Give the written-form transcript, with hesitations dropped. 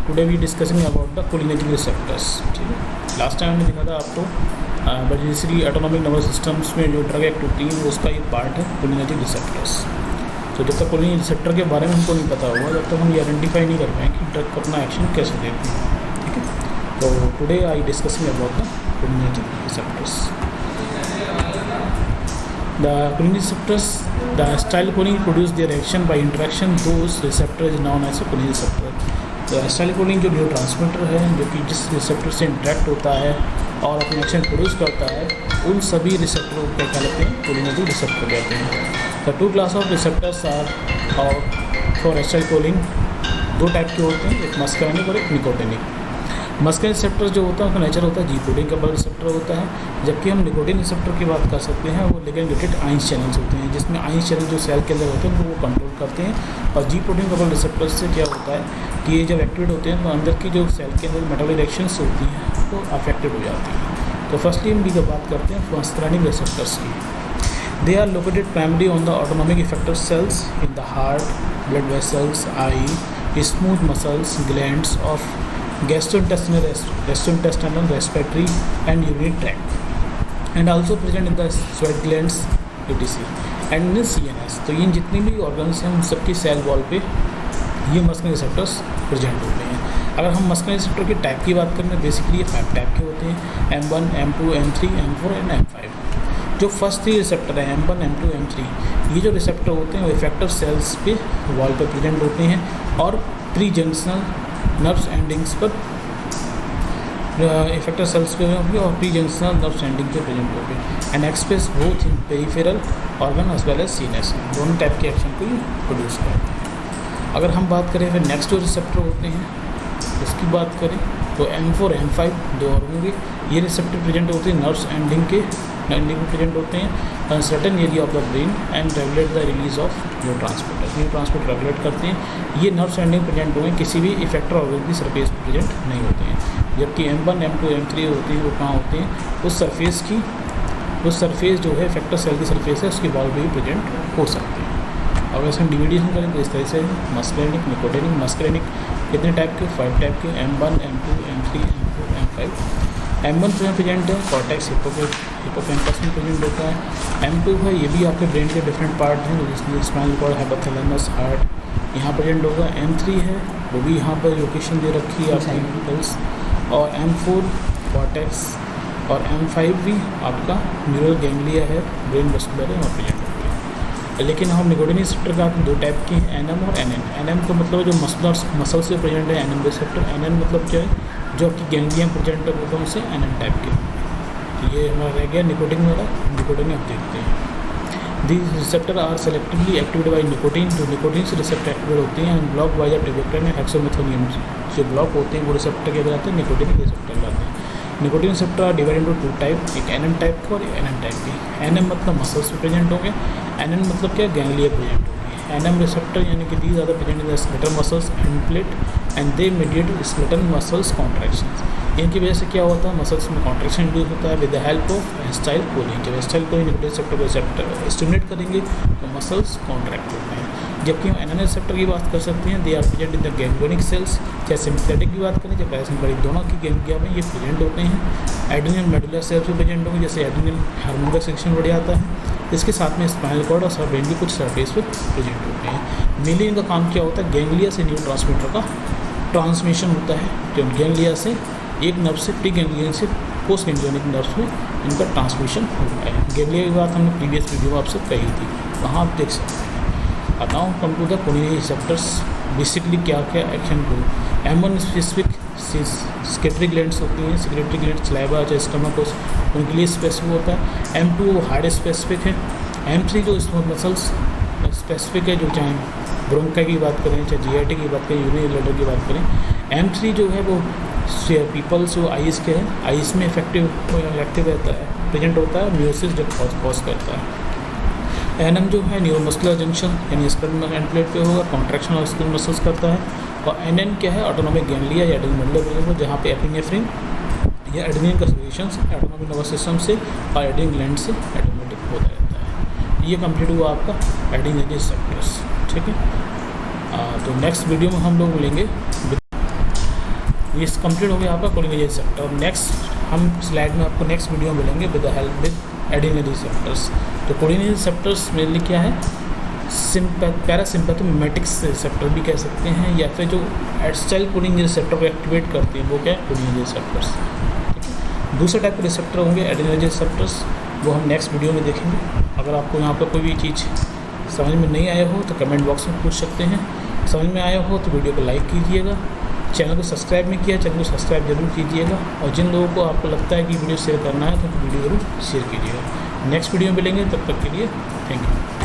Today we discussing about the cholinergic receptors. ठीक है, last time हमने देखा था आपको बर्जिसरी ऑटोनॉमिक नर्वस सिस्टम्स में जो ड्रग एक्ट होती है उसका एक पार्ट है कोलिनर्जिक रिसेप्टर्स। तो जब तक कोलिनर्जिक रिसेप्टर के बारे में हमको नहीं पता होगा तब तक हम ये आइडेंटिफाई नहीं कर पाएंगे कि ड्रग अपना एक्शन कैसे देती है। ठीक है, तो today I discussing about the cholinergic receptors. The cholinergic receptors, the acetylcholine produce their action by interaction. Those receptor is known as a cholinergic receptor. तो acetylcholine जो न्यूरोट्रांसमीटर है जो कि जिस रिसेप्टर से इंटरेक्ट होता है और अपना एक्शन प्रोड्यूस करता है उन सभी रिसेप्टरों को क्या कहते हैं, कोलिनर्जिक रिसेप्टर कहते हैं। The two class of receptors are और फॉर acetylcholine दो टाइप के होते हैं, एक मस्कैनिक और एक निकोटिनिक। मस्कैनिक रिसेप्टर जो होता है उसका नेचर होता है जी प्रोटीन का बल रिसेप्टर होता है, जबकि हम निकोटिन रिसेप्टर की बात कर सकते हैं वो लिगेंड रिलेटेड आयंस चैनल्स होते हैं जिसमें आयंस चैनल जो सेल के अंदर होते हैं वो कंट्रोल करते हैं। और जी प्रोटीन का बल रिसेप्टर से क्या होता है कि ये जब एक्टिवेट होते हैं तो अंदर की जो सेल के अंदर मेटाबॉलिक रिएक्शंस होती हैं वो अफेक्टेड हो जाती हैं। तो फर्स्टली हम डी का बात करते हैं मस्कैनिक रिसेप्टर्स की। They are located primary on the autonomic effector cells in the heart, blood vessels, eye, smooth muscles, glands of gastrointestinal, respiratory and urinary tract, and also present in the sweat glands etc. and in CNS। तो ये जितनी भी organs हैं उन सबकी cell wall पे ये muscular receptors present होते हैं। अगर हम मस्कुलर रिसेप्टर के टाइप की बात करें बेसिकली ये 5 टाइप के होते हैं, M1, M2, M3, M4 and M5। जो फर्स्ट 3 रिसेप्टर हैं M1, M2, M3 ये जो रिसेप्टर होते हैं वो इफेक्टर सेल्स पे वॉल पे प्रेजेंट होते हैं और प्री जंक्शनल नर्व्स एंडिंग्स पर इफेक्टर सेल्स पे होंगे और प्री जंक्शनल नर्व्स एंडिंग पे प्रेजेंट होंगे and express both in peripheral organ as well as CNS. दोनों टाइप के एक्शन को प्रोड्यूस करते हैं। अगर हम बात करें फिर नेक्स्ट जो रिसेप्टर होते हैं उसकी बात करें तो M4, M5 दो और होंगे। ये रिसेप्टर प्रेजेंट होते हैं नर्व्स एंडिंग में प्रेजेंट होते हैं certain area of the brain and regulate the release of neurotransmitter regulate करते हैं। ये नर्व्स एंडिंग प्रेजेंट हुए किसी भी इफेक्टर ऑर्गन की सरफेस पर प्रेजेंट नहीं होते हैं, जबकि M1, M2, M3 होते हैं वो कहाँ होते हैं उस सरफेस जो है इफेक्टर सेल की सरफेस है उसके वॉल पे भी प्रेजेंट हो सकते हैं। अगर इसमें डिविडेशन करें तो इस तरह से मस्कुलिनिक, निकोटिनिक। मस्कुलिनिक कितने टाइप के, 5 टाइप के, M1, M2, M3, M4, M5। M1 में प्रेजेंट है कॉर्टेक्स हिप्पोकैम्पस में प्रेजेंट होता है। M2 है ये भी आपके ब्रेन के डिफरेंट पार्ट हैं जिसमें स्पाइनल कॉर्ड, हाइपोथैलेमस, हार्ट यहाँ प्रेजेंट होगा। M3 है वो भी यहाँ पर लोकेशन दे रखी है आपकी निकल्स। और M4 कॉर्टेक्स और M5 भी आपका न्यूरल गैंग्लिया है, ब्रेन मस्कुलर है वहाँ प्रेजेंट होती है। लेकिन हम निकोटिनिक रिसेप्टर का दो टाइप के हैं, NM और NN। NM का मतलब जो मसल से प्रेजेंट है NM रिसेप्टर। NN मतलब क्या है जो आपकी गैंग्लिया प्रेजेंट होता है उनसे NN टाइप के। तो ये हमारा रह गया निकोटिन वाला। निकोटिन आप देखते हैं these receptor are selectively activated by nicotine. जो निकोटिन से रिसेप्टर एक्टिवेट होते हैं and block by the tryptophan and hexamethonium. जो ब्लॉक होते हैं वो रिसेप्टर के कहलाते हैं निकोटिनिक रिसेप्टर कहलाते हैं। Nicotine receptor are divided into 2 type, एक NM टाइप का और एक NN टाइप की। NM मतलब मसल्स में प्रेजेंट होंगे, NN मतलब क्या गैंग्लिया प्रेजेंट होंगे। NM रिसेप्टर यानी कि these are the present in the skeletal muscles end plate and they mediate skeletal muscles contractions. इनकी वजह से क्या होता है मसल्स में कॉन्ट्रैक्शन इंड्यूस होता है with the help of acetylcholine. जब एसिटाइलकोलिन निकोटिन रिसेप्टर को स्टिमुलेट करेंगे तो मसल्स कॉन्ट्रैक्ट होते हैं। जबकि हम NN रिसेप्टर की बात कर सकते हैं, they are present in the ganglionic cells. चाहे सिम्पथेटिक की बात करें चाहे पैरासिम्पैथिक, दोनों की गैंग्लिया में ये प्रेजेंट होते हैं। एड्रेनल मेडुलर सेल्स भी प्रेजेंट होंगे, जैसे एड्रेनल हार्मोन का सेक्शन बढ़ जाता है। इसके साथ में स्पाइनल कॉर्ड और सब ब्रेन की कुछ सरफेस पर प्रेजेंट होते हैं। मेनली इनका काम क्या होता है, गैंग्लिया से न्यूरोट्रांसमीटर का ट्रांसमिशन होता है। जो गैंग्लिया से एक नर्व से प्री गैंग्लियन से पोस्ट गैंग्लियोनिक नर्व में इनका ट्रांसमिशन होता है। गैंग्लिया की बात हमने प्रीवियस वीडियो में आपसे कही थी, वहाँ आप देख सकते हैं। Now come to the cholinergic receptors. Basically क्या क्या एक्शन को M1 स्पेसिफिक सेक्रेटरी ग्लैंड्स होती हैं, सेक्रेटरी ग्लैंड सलाइवा चाहे स्टमक उनके लिए स्पेसिफिक होता है। M2 वो हार्ट स्पेसिफिक है। M3 जो स्मूथ मसल्स स्पेसिफिक है, जो चाहे ब्रोंका की बात करें चाहे GIT की बात करें, यूरिनरी ब्लैडर की बात करें। M3 जो है वो पीपल्स जो आइज़ के हैं, आइज़ में एक्टिव रहता है, प्रेजेंट होता है, म्यूसिस कॉज करता है। NM जो है न्यूरोमस्कुलर जंक्शन यानी स्केलेटल एंड प्लेट पे होगा, कॉन्ट्रैक्शन और स्केलेटल मसल्स करता है। और NN क्या है, ऑटोनॉमिक गैंग्लिया या एड्रेनल जहाँ पे एपिनेफ्रिन या एड्रेनल का सिक्रीशंस ऑटोनॉमिक नर्वस सिस्टम से और एड्रेनल ग्लैंड से ऑटोमेटिक होता रहता है। ये कंप्लीट हुआ आपका एड्रेनल रिसेप्टर्स। ठीक है, तो नेक्स्ट वीडियो में हम लोग मिलेंगे ये कंप्लीट हो गया आपका कोलिनर्जिक रिसेप्टर। और नेक्स्ट हम स्लाइड में आपको नेक्स्ट वीडियो में मिलेंगे with the help with adrenergic receptors. तो कोलिनर्जिक रिसेप्टर्स मेनली क्या है, पैरासिम्पैथेटिक रिसेप्टर भी कह सकते हैं, या फिर जो एसिटाइलकोलिन रिसेप्टर को एक्टिवेट करती है वो क्या है, कोलिनर्जिक रिसेप्टर्स। ठीक है, दूसरे टाइप के रिसेप्टर होंगे एड्रेनर्जिक रिसेप्टर्स, वो हम नेक्स्ट वीडियो में देखेंगे। अगर आपको यहाँ पर कोई भी चीज़ समझ में नहीं आया हो तो कमेंट बॉक्स में पूछ सकते हैं, समझ में आया हो तो वीडियो को लाइक कीजिएगा, चैनल को सब्सक्राइब नहीं किया चैनल को सब्सक्राइब जरूर कीजिएगा, और जिन लोगों को आपको लगता है कि वीडियो शेयर करना है तो वीडियो जरूर शेयर कीजिएगा। नेक्स्ट वीडियो में मिलेंगे, तब तक के लिए थैंक यू।